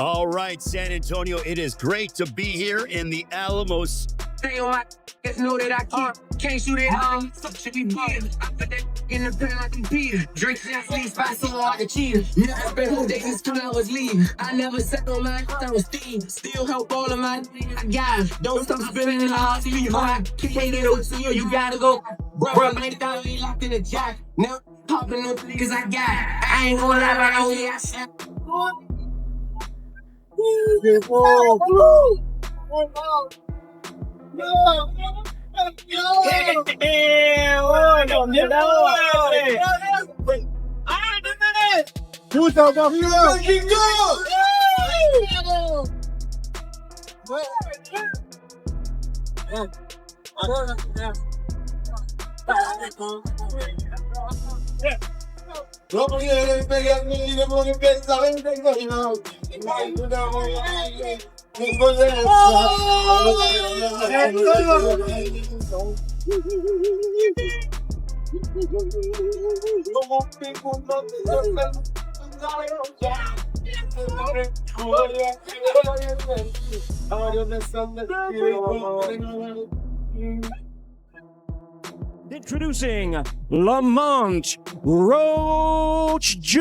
All right, San Antonio, it is great to be here in the Alamos. Stay on my know that I can't shoot it on. Should be big. I put that in the pen like a beer. Drink that sleep spot so like a cheater. Never spent whole days since 2 hours leave. I never sat on my I was Steve. Still help all of my I got it. Don't stop spinning in the house. You can't get over to you gotta go. Bro, man, down me locked in the jack. Now popping up because I got it. I ain't gonna lie about all that. Introducing Lamont Roach Jr.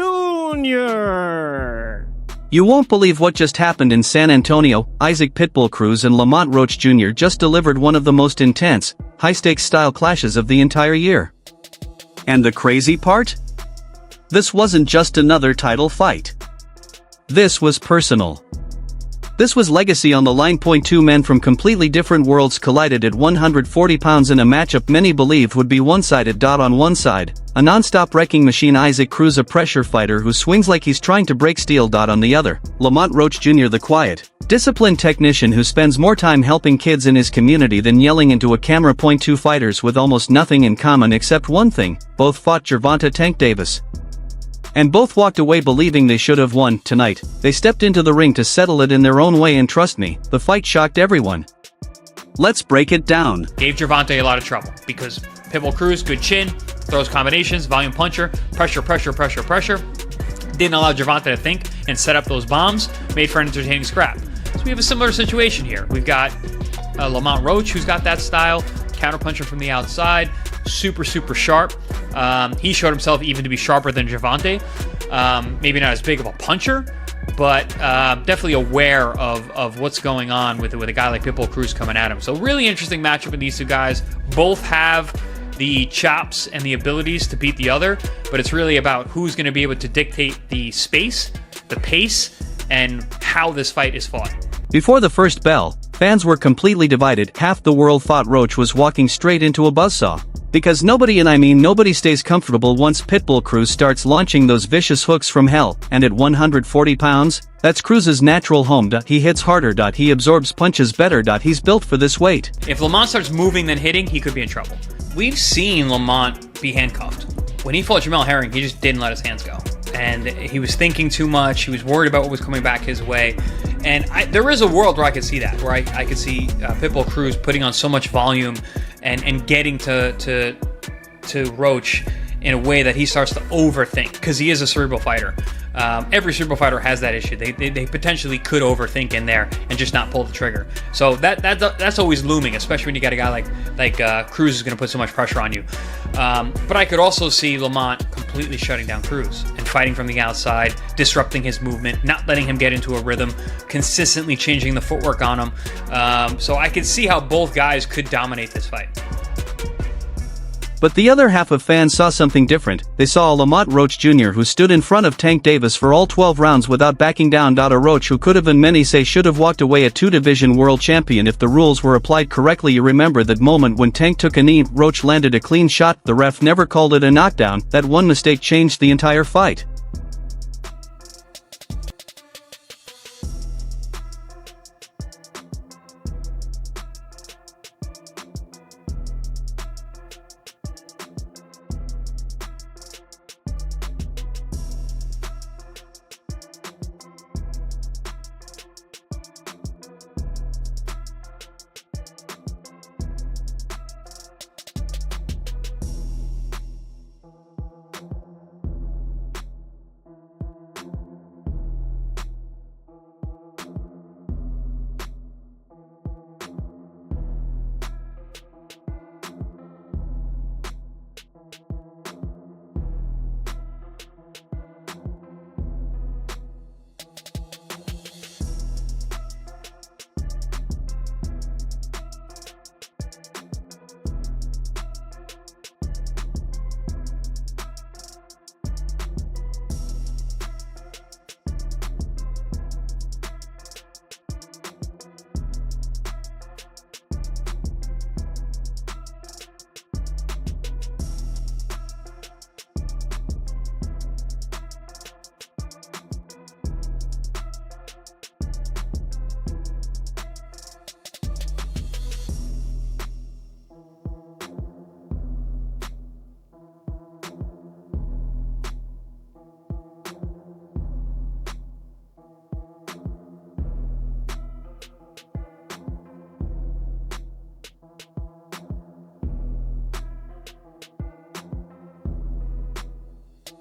You won't believe what just happened in San Antonio. Isaac Pitbull Cruz and Lamont Roach Jr. just delivered one of the most intense, high-stakes style clashes of the entire year. And the crazy part? This wasn't just another title fight. This was personal. This was legacy on the line. Two men from completely different worlds collided at 140 pounds in a matchup many believed would be one-sided. On one side, a non-stop wrecking machine, Isaac Cruz, a pressure fighter who swings like he's trying to break steel. On the other, Lamont Roach Jr., the quiet, disciplined technician who spends more time helping kids in his community than yelling into a camera. Two fighters with almost nothing in common except one thing: both fought Gervonta Tank Davis. And both walked away believing they should have won. Tonight, they stepped into the ring to settle it in their own way, and trust me, the fight shocked everyone. Let's break it down. Gave Gervonta a lot of trouble because Pitbull Cruz, good chin, throws combinations, volume puncher, pressure. Didn't allow Gervonta to think and set up those bombs, made for an entertaining scrap. So we have a similar situation here. We've got Lamont Roach, who's got that style, counterpuncher from the outside, super sharp. He showed himself even to be sharper than Gervonta. Maybe not as big of a puncher, but definitely aware of what's going on with a guy like Pitbull Cruz coming at him. So really interesting matchup with these two guys. Both have the chops and the abilities to beat the other, but it's really about who's going to be able to dictate the space, the pace, and how this fight is fought. Before the first bell, fans were completely divided. Half the world thought Roach was walking straight into a buzzsaw. Because nobody, and I mean nobody, stays comfortable once Pitbull Cruz starts launching those vicious hooks from hell. And at 140 pounds, that's Cruz's natural home. He hits harder. He absorbs punches better. He's built for this weight. If Lamont starts moving then hitting, he could be in trouble. We've seen Lamont be handcuffed. When he fought Jamel Herring, he just didn't let his hands go. And he was thinking too much. He was worried about what was coming back his way. And there is a world where I could see that, where I could see Pitbull Cruz putting on so much volume and getting to Roach in a way that he starts to overthink, because he is a cerebral fighter. Every cerebral fighter has that issue. They potentially could overthink in there and just not pull the trigger. So that's always looming, especially when you got a guy like Cruz is going to put so much pressure on you. But I could also see Lamont completely shutting down Cruz and fighting from the outside, disrupting his movement, not letting him get into a rhythm, consistently changing the footwork on him. So I could see how both guys could dominate this fight. But the other half of fans saw something different. They saw a Lamont Roach Jr. who stood in front of Tank Davis for all 12 rounds without backing down. A Roach who could have, and many say should have, walked away a 2-division world champion if the rules were applied correctly. You remember that moment when Tank took a knee, Roach landed a clean shot, the ref never called it a knockdown. That one mistake changed the entire fight.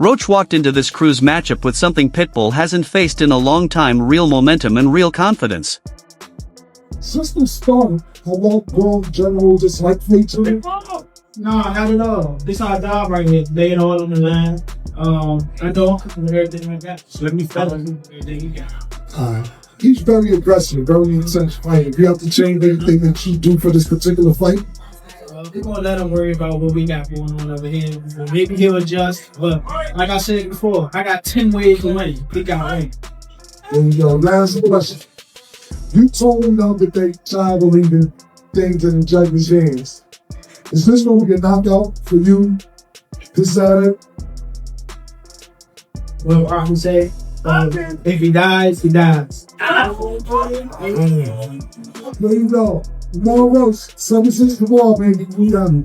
Roach walked into this Cruz matchup with something Pitbull hasn't faced in a long time: real momentum and real confidence. Since the start, I won't go general just like featuring. No, not at all. This our job right here. Lay it all on the line. I know everything like that. So let me tell you everything you got. He's very aggressive, very intense fighter. If you have to change anything that you do for this particular fight, We're gonna let him worry about what we got going on over here. Maybe he'll adjust, but like I said before, I got 10 ways to win. He got one. and last question. You told me the other day, child, leaving things in the judge's hands. Is this going to be a knockout for you this Saturday? Well, I would say, if he dies, he dies. There you go. Lamont Roach, 7-6 the ball, baby. We done.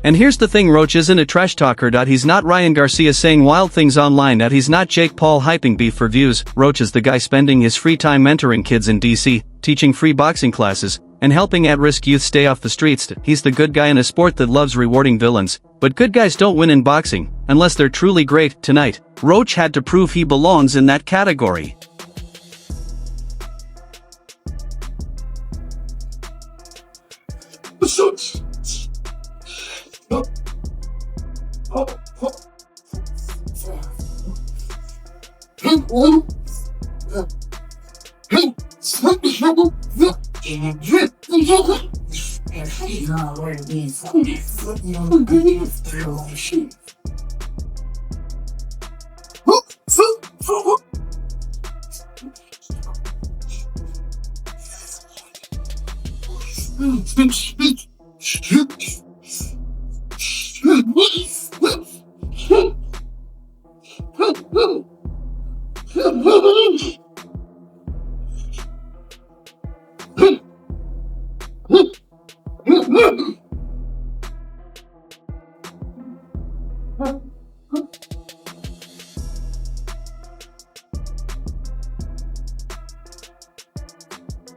And here's the thing: Roach isn't a trash talker. He's not Ryan Garcia saying wild things online. He's not Jake Paul hyping beef for views. Roach is the guy spending his free time mentoring kids in DC, teaching free boxing classes, and helping at-risk youth stay off the streets. He's the good guy in a sport that loves rewarding villains. But good guys don't win in boxing, unless they're truly great. Tonight, Roach had to prove he belongs in that category.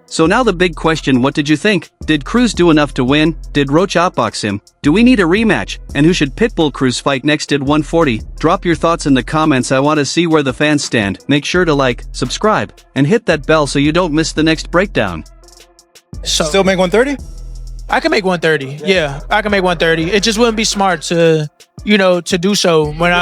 So now the big question: what did you think? Did Cruz do enough to win? Did Roach outbox him? Do we need a rematch? And who should Pitbull Cruz fight next at 140? Drop your thoughts in the comments. I want to see where the fans stand. Make sure to like, subscribe, and hit that bell so you don't miss the next breakdown. So Still make 130? I can make 130. Yeah, I can make 130. It just wouldn't be smart to, to do so when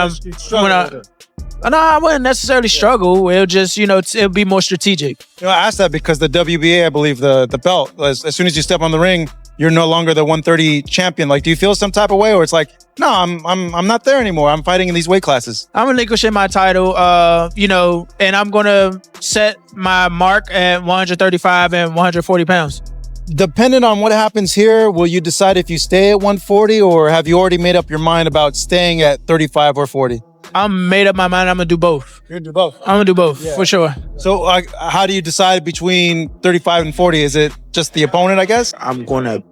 No, I wouldn't necessarily struggle. It'll just, it'll be more strategic. I asked that because the WBA, I believe, the belt, as soon as you step on the ring, you're no longer the 130 champion. Like, do you feel some type of way, or it's like, no, I'm not there anymore. I'm fighting in these weight classes. I'm relinquishing my title, and I'm gonna set my mark at 135 and 140 pounds. Depending on what happens here, will you decide if you stay at 140, or have you already made up your mind about staying at 35 or 40? I'm made up my mind. I'm gonna do both. You're gonna do both? I'm gonna do both, for sure. So how do you decide between 35 and 40? Is it just the opponent, I guess? I'm gonna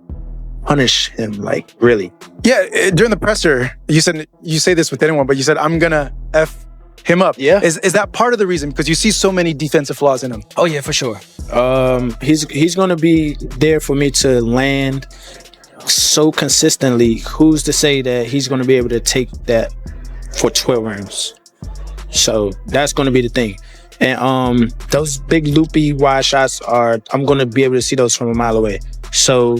punish him, like, really. Yeah, during the presser, you say this with anyone, but you said, I'm gonna F him up. Yeah. Is that part of the reason? Because you see so many defensive flaws in him. Oh yeah, for sure. He's gonna be there for me to land so consistently. Who's to say that he's gonna be able to take that for 12 rounds? So that's gonna be the thing. And those big loopy wide shots I'm gonna be able to see those from a mile away. So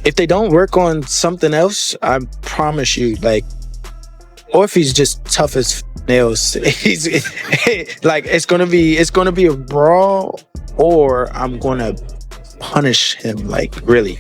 if they don't work on something else, I promise you, or if he's just tough as nails, he's like, it's gonna be a brawl, or I'm gonna punish him, really.